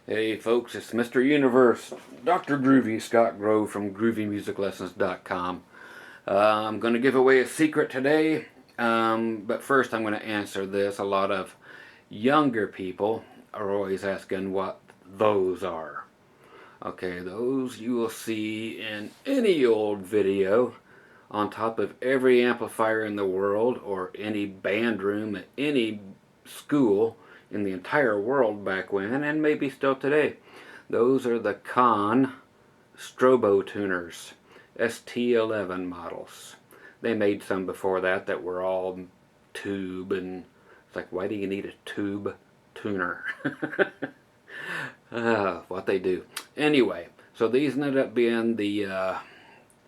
Hey folks, it's Mr. Universe, Dr. Groovy, Scott Grove from GroovyMusicLessons.com. I'm going to give away a secret today, but first I'm going to answer this. A lot of younger people are always asking what those are. Okay, those you will see in any old video on top of every amplifier in the world or any band room at any school in the entire world back when, and maybe still today. Those are the Strobe tuners, ST11 models. They made some before that were all tube, and it's like, why do you need a tube tuner? What they do. Anyway, so these ended up being the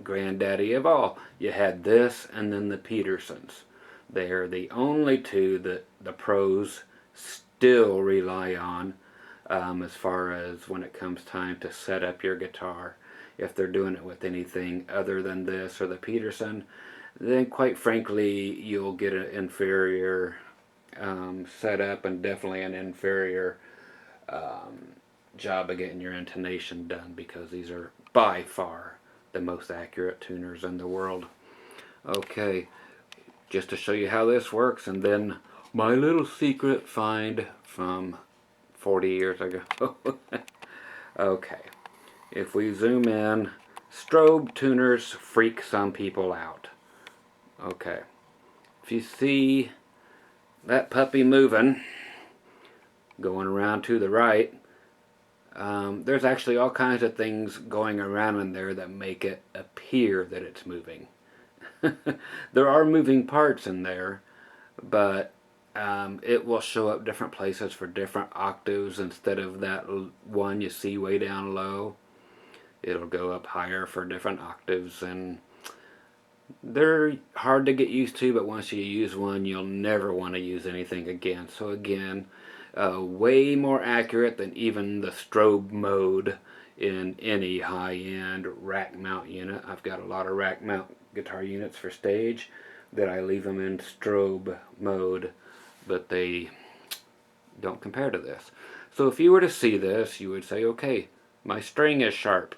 granddaddy of all. You had this and then the Petersons. They're the only two that the pros still rely on as far as when it comes time to set up your guitar. If they're doing it with anything other than this or the Peterson, then quite frankly you'll get an inferior setup and definitely an inferior job of getting your intonation done, because these are by far the most accurate tuners in the world. Okay, just to show you how this works, and then my little secret find from 40 years ago. Okay, if we zoom in, strobe tuners freak some people out. Okay, if you see that puppy moving, going around to the right, there's actually all kinds of things going around in there that make it appear that it's moving. There are moving parts in there, but it will show up different places for different octaves. Instead of that one you see way down low, it'll go up higher for different octaves, and they're hard to get used to, but once you use one, you'll never want to use anything again. So again, way more accurate than even the strobe mode in any high-end rack mount unit. I've got a lot of rack mount guitar units for stage that I leave them in strobe mode, but they don't compare to this. So if you were to see this, you would say, okay, my string is sharp,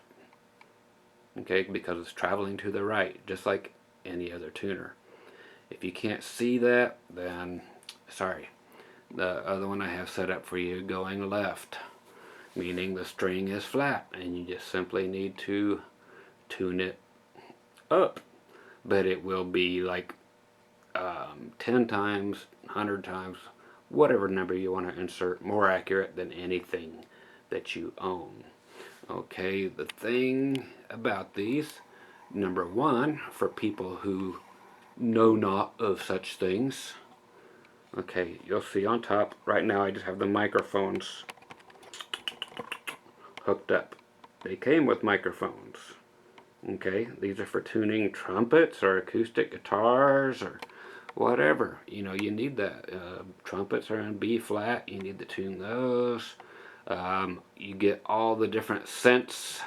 okay, because it's traveling to the right, just like any other tuner. If you can't see that, then sorry. The other one I have set up for you going left, meaning the string is flat, and you just simply need to tune it up. But it will be like 10 times, 100 times, whatever number you want to insert, more accurate than anything that you own. Okay, the thing about these, number one, for people who know not of such things, okay, you'll see on top, right now I just have the microphones hooked up. They came with microphones. Okay, these are for tuning trumpets or acoustic guitars or whatever. You know, you need that. Trumpets are in B flat, you need to tune those. You get all the different scents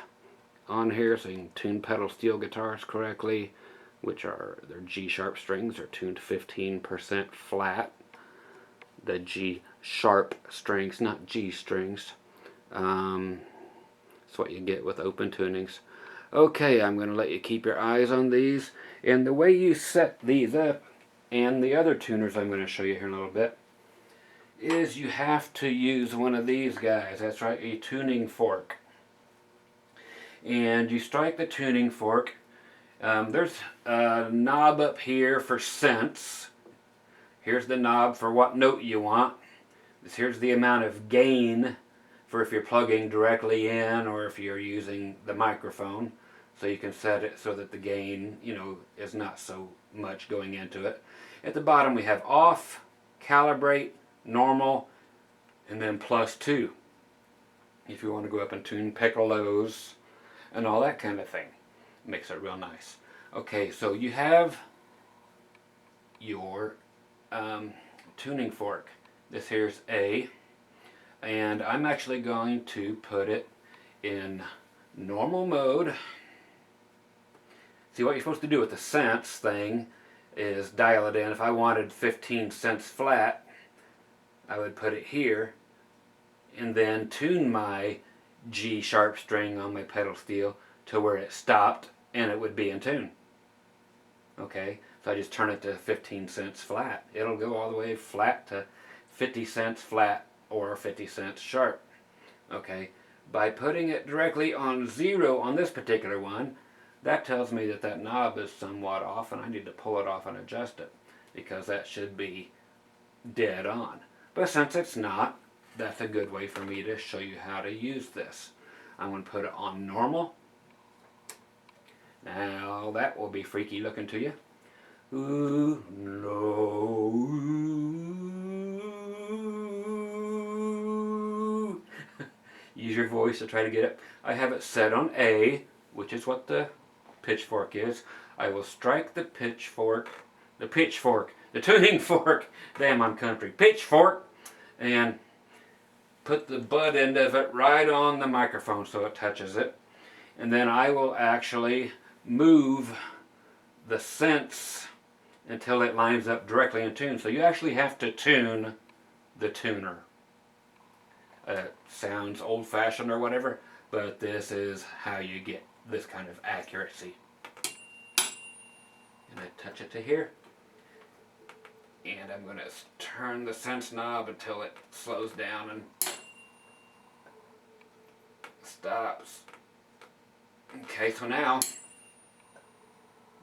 on here, so you can tune pedal steel guitars correctly, which are their G sharp strings are tuned 15% flat. The G sharp strings, not G strings. That's what you get with open tunings. Okay, I'm going to let you keep your eyes on these. And the way you set these up, and the other tuners I'm going to show you here in a little bit, is you have to use one of these guys. That's right, a tuning fork. And you strike the tuning fork. There's a knob up here for cents. Here's the knob for what note you want. Here's the amount of gain for if you're plugging directly in or if you're using the microphone. So you can set it so that the gain, you know, is not so much going into it. At the bottom we have off, calibrate, normal, and then +2. If you want to go up and tune piccolos and all that kind of thing. Makes it real nice. Okay, so you have your tuning fork. This here's A, and I'm actually going to put it in normal mode. See, what you're supposed to do with the cents thing is dial it in. If I wanted 15 cents flat, I would put it here, and then tune my G sharp string on my pedal steel to where it stopped and it would be in tune. Okay, so I just turn it to 15 cents flat. It'll go all the way flat to 50 cents flat or 50 cents sharp. Okay, by putting it directly on 0 on this particular one, that tells me that that knob is somewhat off and I need to pull it off and adjust it, because that should be dead on. But since it's not, that's a good way for me to show you how to use this. I'm going to put it on normal. Now that will be freaky looking to you. Ooh, no. Use your voice to try to get it. I have it set on A, which is what the pitchfork is. I will strike the pitchfork, the tuning fork, damn I'm country, pitchfork, and put the butt end of it right on the microphone so it touches it. And then I will actually move the cents until it lines up directly in tune. So you actually have to tune the tuner. Sounds old-fashioned or whatever, but this is how you get this kind of accuracy. And I touch it to here. And I'm going to turn the sense knob until it slows down and stops. Okay, so now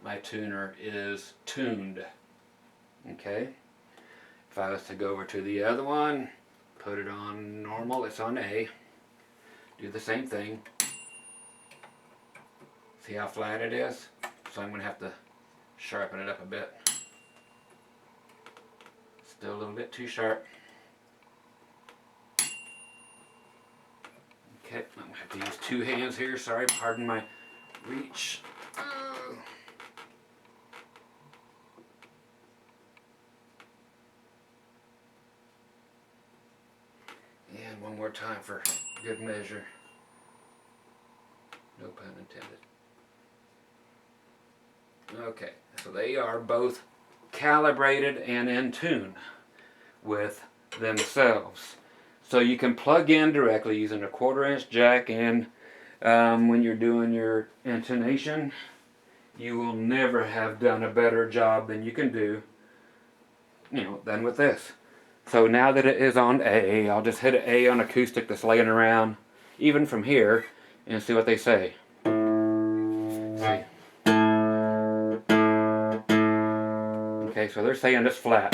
my tuner is tuned. Okay, if I was to go over to the other one, put it on normal, it's on A, do the same thing. See how flat it is? So I'm going to have to sharpen it up a bit. Still a little bit too sharp. Okay, I'm going to have to use 2 hands here. Sorry, pardon my reach. And one more time for good measure. No pun intended. Okay, so they are both calibrated and in tune with themselves. So you can plug in directly using a 1/4" jack, and when you're doing your intonation, you will never have done a better job than you can do, than with this. So now that it is on A, I'll just hit an A on acoustic that's laying around, even from here, and see what they say. See. Okay, so they're saying it's flat.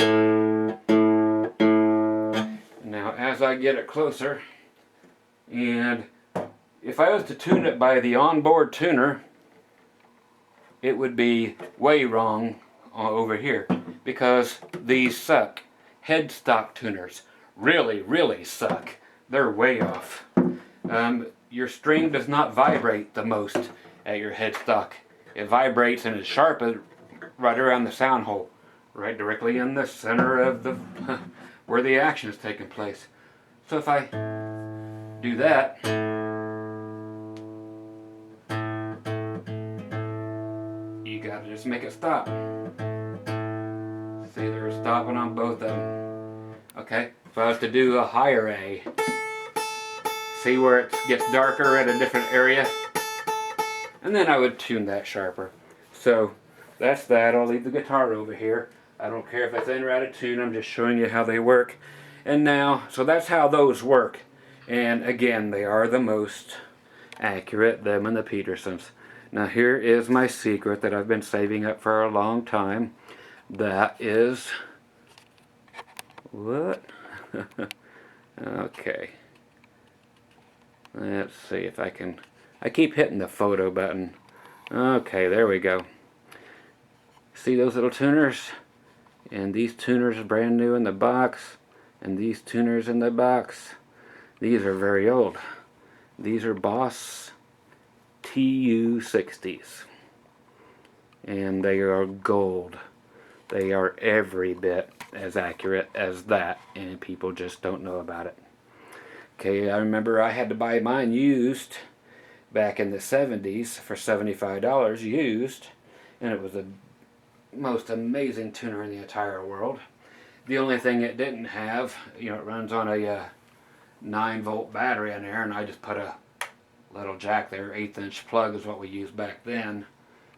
Now as I get it closer, and if I was to tune it by the onboard tuner, it would be way wrong over here, because these suck. Headstock tuners really suck. They're way off. Your string does not vibrate the most at your headstock. It vibrates and is sharp right around the sound hole, right directly in the center of the where the action is taking place. So if I do that, you gotta just make it stop. See, they're stopping on both of them. Okay, if I was to do a higher A, see where it gets darker at a different area, and then I would tune that sharper. So that's that. I'll leave the guitar over here. I don't care if it's in or out of tune, I'm just showing you how they work. And now, so that's how those work. And again, they are the most accurate, them and the Petersons. Now here is my secret that I've been saving up for a long time. That is, what? Okay. Let's see if I can, I keep hitting the photo button. Okay, there we go. See those little tuners? And these tuners are brand new in the box. And these tuners in the box, these are very old. These are Boss TU-60s. And they are gold. They are every bit as accurate as that, and people just don't know about it. Okay, I remember I had to buy mine used back in the 70s for $75 used, and it was the most amazing tuner in the entire world. The only thing it didn't have, it runs on a 9-volt battery in there, and I just put a little jack there. 1/8" plug is what we used back then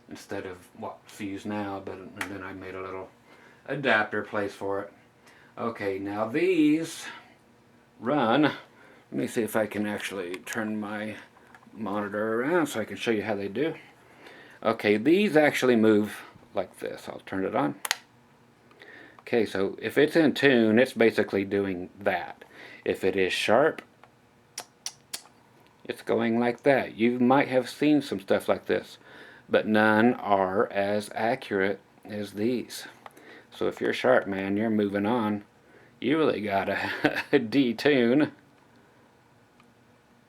instead of what fuse now, but and then I made a little adapter place for it. Okay, now these run. Let me see if I can actually turn my monitor around so I can show you how they do. Okay, these actually move like this. I'll turn it on. Okay, so if it's in tune, it's basically doing that. If it is sharp, it's going like that. You might have seen some stuff like this, but none are as accurate as these. So if you're sharp, man, you're moving on. You really gotta detune.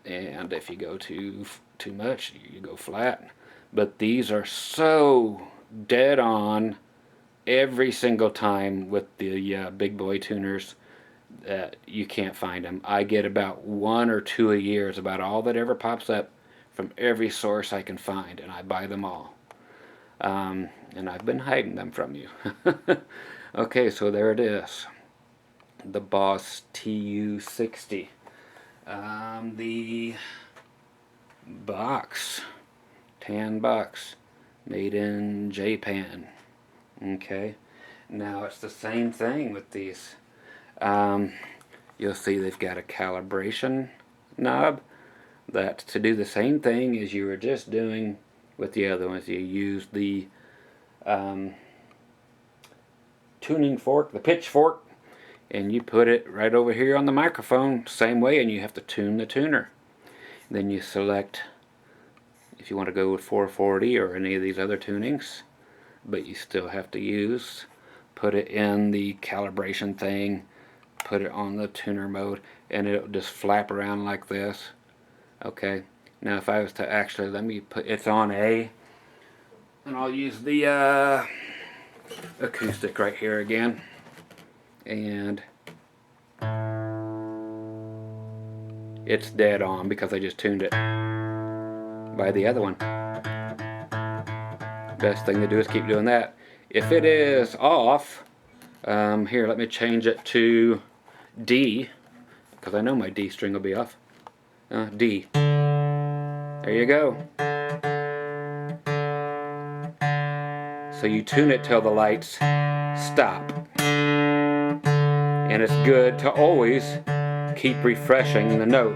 And if you go too much, you go flat. But these are so dead on every single time with the big boy tuners that you can't find them. I get about 1 or 2 a year is about all that ever pops up from every source I can find, and I buy them all. And I've been hiding them from you. Okay, so there it is. The Boss TU60. The box, tan box, made in Japan. Okay, now it's the same thing with these. You'll see they've got a calibration knob that's to do the same thing as you were just doing with the other ones. You use the tuning fork, the pitchfork, and you put it right over here on the microphone, same way, and you have to tune the tuner. Then you select if you want to go with 440 or any of these other tunings, but you still have to put it in the calibration thing, put it on the tuner mode, and it'll just flap around like this. Okay, now if I was to actually, let me put, it's on A, and I'll use the acoustic right here again, and it's dead on because I just tuned it by the other one. Best thing to do is keep doing that. If it is off, here, let me change it to D, because I know my D string will be off. D. There you go. So you tune it till the lights stop. And it's good to always keep refreshing the note.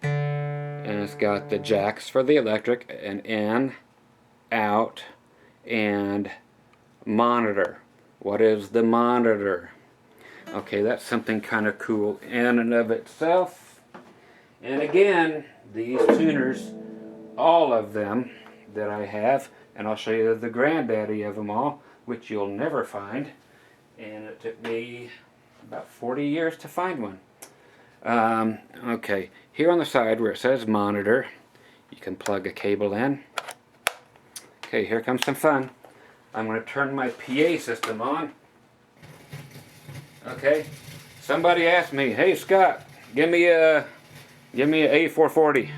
And it's got the jacks for the electric, and in, out, and monitor. What is the monitor? Okay, that's something kind of cool in and of itself. And again, these tuners, all of them that I have, and I'll show you the granddaddy of them all, which you'll never find. And it took me about 40 years to find one. Okay, here on the side where it says monitor, you can plug a cable in. Okay, here comes some fun. I'm going to turn my PA system on. Okay, somebody asked me, hey Scott, give me a A440.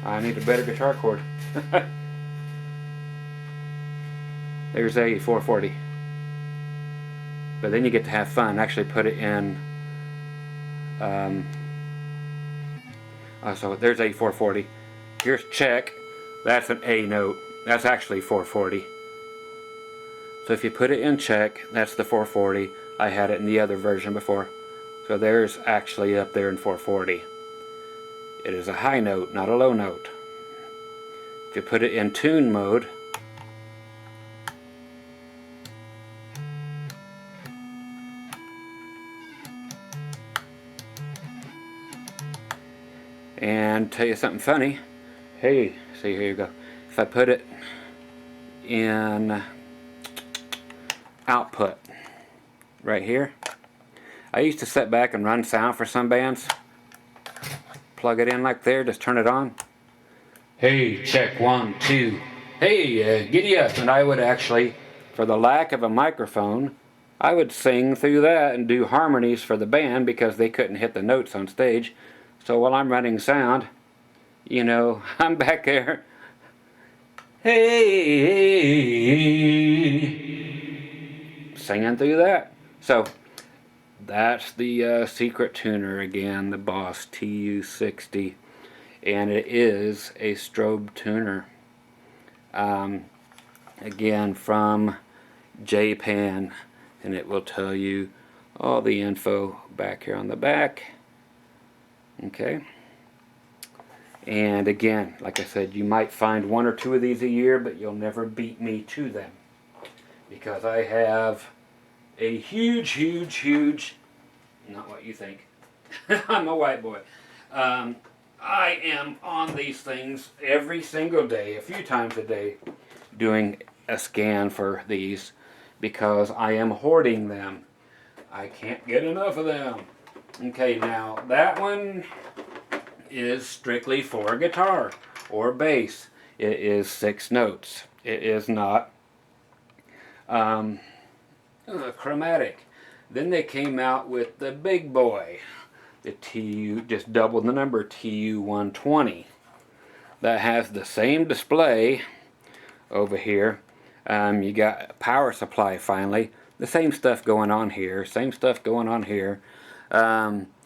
I need a better guitar cord. There's A440. But then you get to have fun. Actually put it in. So there's A440. Here's check. That's an A note. That's actually 440. So if you put it in check, that's the 440. I had it in the other version before. So there's actually up there in 440. It is a high note, not a low note. If you put it in tune mode, and tell you something funny. Hey, see, here you go. If I put it in output right here, I used to sit back and run sound for some bands. Plug it in like there, just turn it on. Hey, check 1, 2. Hey, giddy up. And I would actually, for the lack of a microphone, I would sing through that and do harmonies for the band because they couldn't hit the notes on stage. So while I'm running sound, you know, I'm back there. Hey, singing through that. So that's the secret tuner again, the Boss TU60, and it is a Strobe tuner. Again, from Japan, and it will tell you all the info back here on the back. Okay. And again, like I said, you might find 1 or 2 of these a year, but you'll never beat me to them, because I have a huge, not what you think, I'm a white boy. I am on these things every single day, a few times a day, doing a scan for these, because I am hoarding them. I can't get enough of them. Okay, now that one is strictly for guitar or bass. It is 6 notes. It is not chromatic. Then they came out with the big boy, the TU, just double the number, TU120. That has the same display over here. You got power supply finally. The same stuff going on here. Same stuff going on here.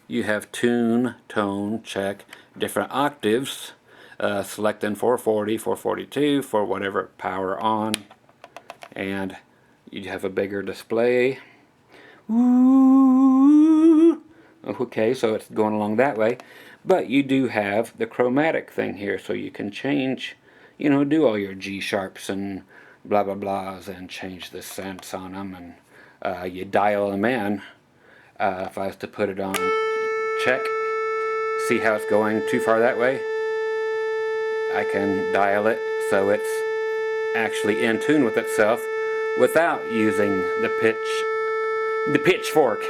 You have tune, tone, check, different octaves, selecting 440, 442 for whatever power on, and you have a bigger display. Ooh. Okay, so it's going along that way, but you do have the chromatic thing here, so you can change, you know, do all your G sharps and blah blah blahs and change the sense on them, and you dial them in. If I was to put it on check, see how it's going too far that way, I can dial it so it's actually in tune with itself without using the pitchfork,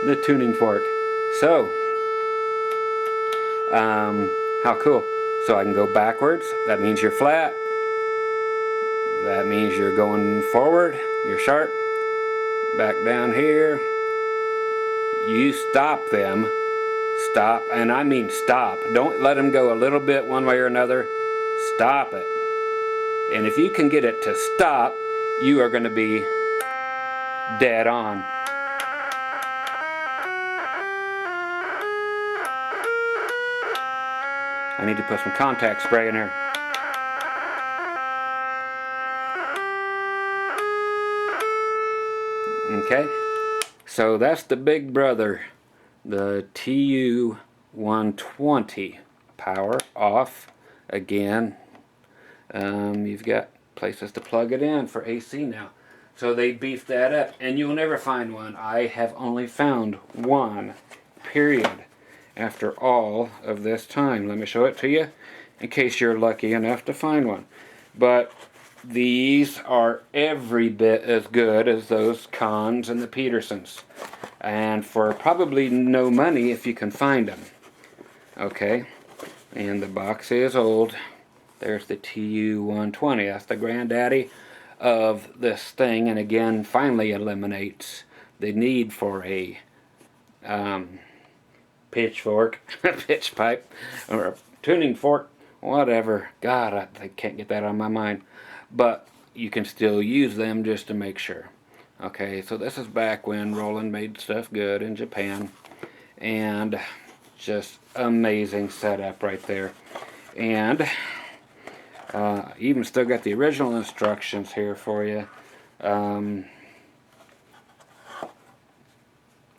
the tuning fork. So, how cool. So I can go backwards, that means you're flat, that means you're going forward, you're sharp, back down here. You stop them, stop, and I mean stop. Don't let them go a little bit one way or another. Stop it. And if you can get it to stop, you are going to be dead on. I need to put some contact spray in here. Okay. So that's the big brother, the TU120. Power off again. You've got places to plug it in for AC now. So they beefed that up, and you'll never find one. I have only found one, period, after all of this time. Let me show it to you in case you're lucky enough to find one. But these are every bit as good as those Kahns and the Petersons, and for probably no money if you can find them. Okay, and the box is old. There's the TU120. That's the granddaddy of this thing, and again finally eliminates the need for a pitchfork, pitch pipe, or a tuning fork, whatever. God, I can't get that on my mind. But you can still use them just to make sure. Okay, so this is back when Roland made stuff good in Japan, and just amazing setup right there. And even still got the original instructions here for you.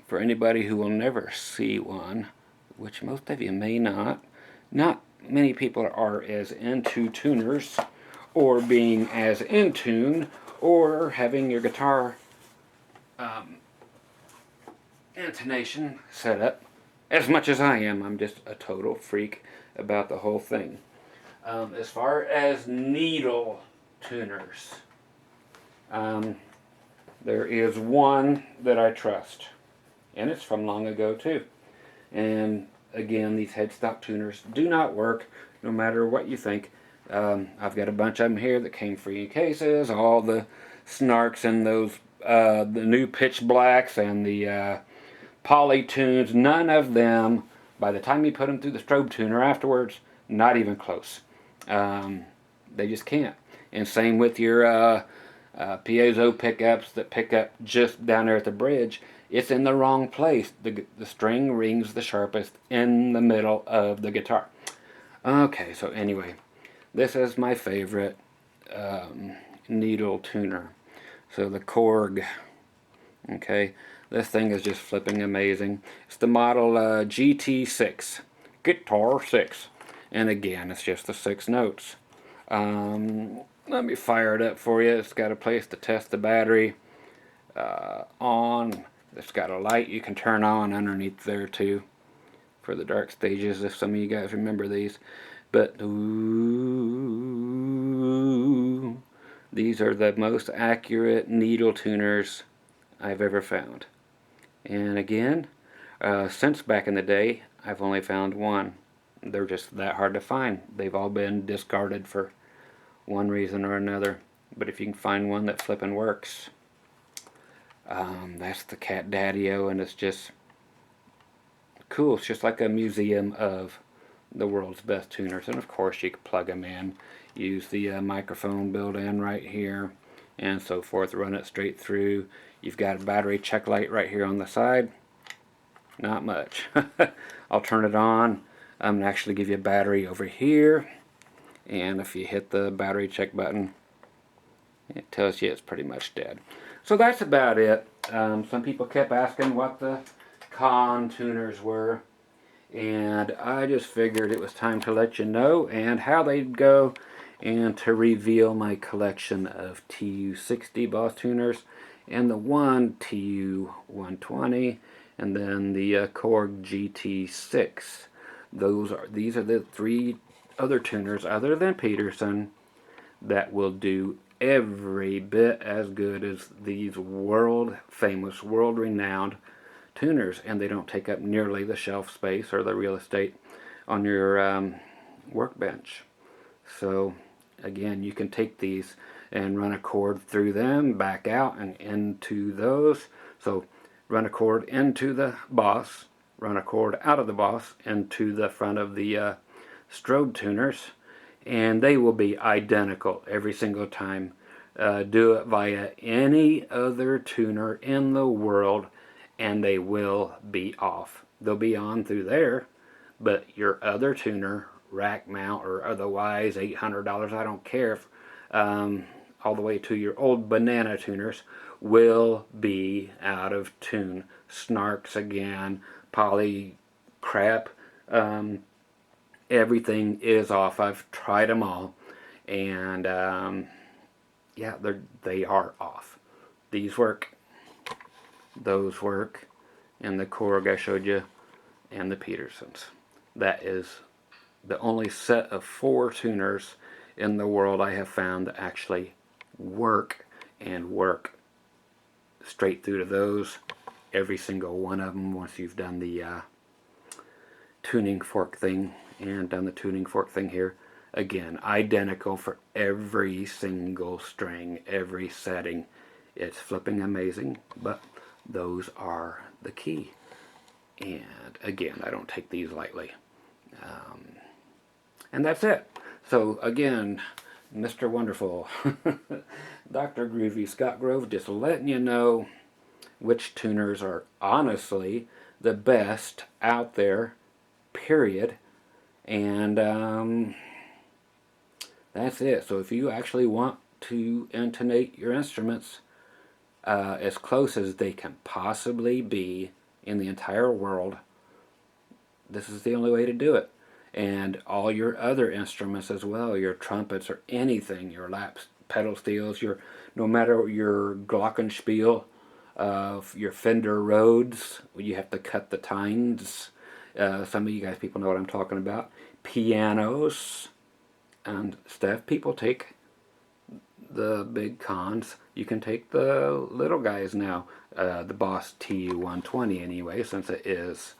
For anybody who will never see one, which most of you may not many people are as into tuners, or being as in tune, or having your guitar intonation set up as much as I am. I'm just a total freak about the whole thing. As far as needle tuners, there is one that I trust, and it's from long ago too. And again, these headstock tuners do not work no matter what you think. I've got a bunch of them here that came free in cases, all the snarks and those the new pitch blacks and the poly tunes. None of them, by the time you put them through the Strobe tuner afterwards, not even close. They just can't. And same with your piezo pickups that pick up just down there at the bridge, it's in the wrong place. The string rings the sharpest in the middle of the guitar. Okay, so anyway, this is my favorite needle tuner. So the Korg, okay, this thing is just flipping amazing. It's the model GT6, Guitar 6. And again, it's just the 6 notes. Let me fire it up for you. It's got a place to test the battery on. It's got a light you can turn on underneath there too for the dark stages, if some of you guys remember these. But ooh, these are the most accurate needle tuners I've ever found. And again, since back in the day, I've only found one. They're just that hard to find. They've all been discarded for one reason or another. But if you can find one that flippin' works, that's the Cat Daddy-O, and it's just cool. It's just like a museum of the world's best tuners. And of course you can plug them in, use the microphone built-in right here, and so forth. Run it straight through. You've got a battery check light right here on the side. Not much. I'll turn it on. I'm going to actually give you a battery over here, and if you hit the battery check button, it tells you it's pretty much dead. So that's about it. Some people kept asking what the con tuners were, and I just figured it was time to let you know and how they'd go, and to reveal my collection of TU-60 Boss tuners and the one TU-120 and then the Korg GT6. These are the 3 other tuners other than Peterson that will do every bit as good as these world famous, world renowned tuners, and they don't take up nearly the shelf space or the real estate on your workbench. So again, you can take these and run a cord through them, back out and into those. So run a cord into the Boss, run a cord out of the Boss into the front of the Strobe tuners, and they will be identical every single time. Do it via any other tuner in the world and they will be off. They'll be on through there, but your other tuner, rack mount or otherwise, $800, I don't care, if, all the way to your old banana tuners, will be out of tune. Snarks again, poly crap, everything is off. I've tried them all, and yeah, they are off. These work, those work, and the Korg I showed you, and the Petersons. That is the only set of 4 tuners in the world I have found that actually work, and work straight through to those. Every single one of them, once you've done the tuning fork thing and done the tuning fork thing here, again, identical for every single string, every setting. It's flipping amazing, but those are the key. And again, I don't take these lightly. And that's it. So again, Mr. Wonderful, Dr. Groovy, Scott Grove, just letting you know which tuners are honestly the best out there, period. And that's it. So if you actually want to intonate your instruments as close as they can possibly be in the entire world, this is the only way to do it. And all your other instruments as well, your trumpets or anything, your lap pedal steels, your, no matter your glockenspiel, your Fender Rhodes, you have to cut the tines. Some of you guys people know what I'm talking about. Pianos and stuff. People take the big cons. You can take the little guys now. The Boss TU-120 anyway, since it is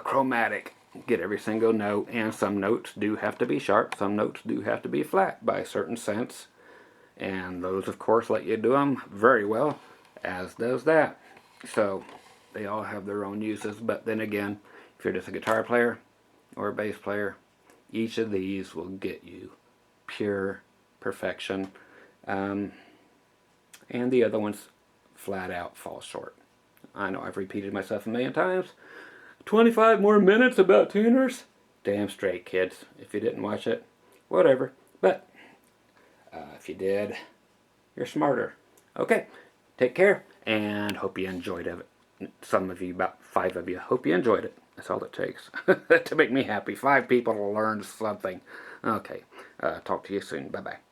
chromatic. Get every single note, and some notes do have to be sharp, some notes do have to be flat by a certain sense, and those of course let you do them very well, as does that. So they all have their own uses, but then again, if you're just a guitar player or a bass player, each of these will get you pure perfection. And the other ones flat out fall short. I know I've repeated myself a million times. 25 more minutes about tuners? Damn straight, kids. If you didn't watch it, whatever. But if you did, you're smarter. Okay, take care, and hope you enjoyed it. Some of you, about 5 of you, hope you enjoyed it. That's all it takes to make me happy. 5 people to learn something. Okay, talk to you soon. Bye-bye.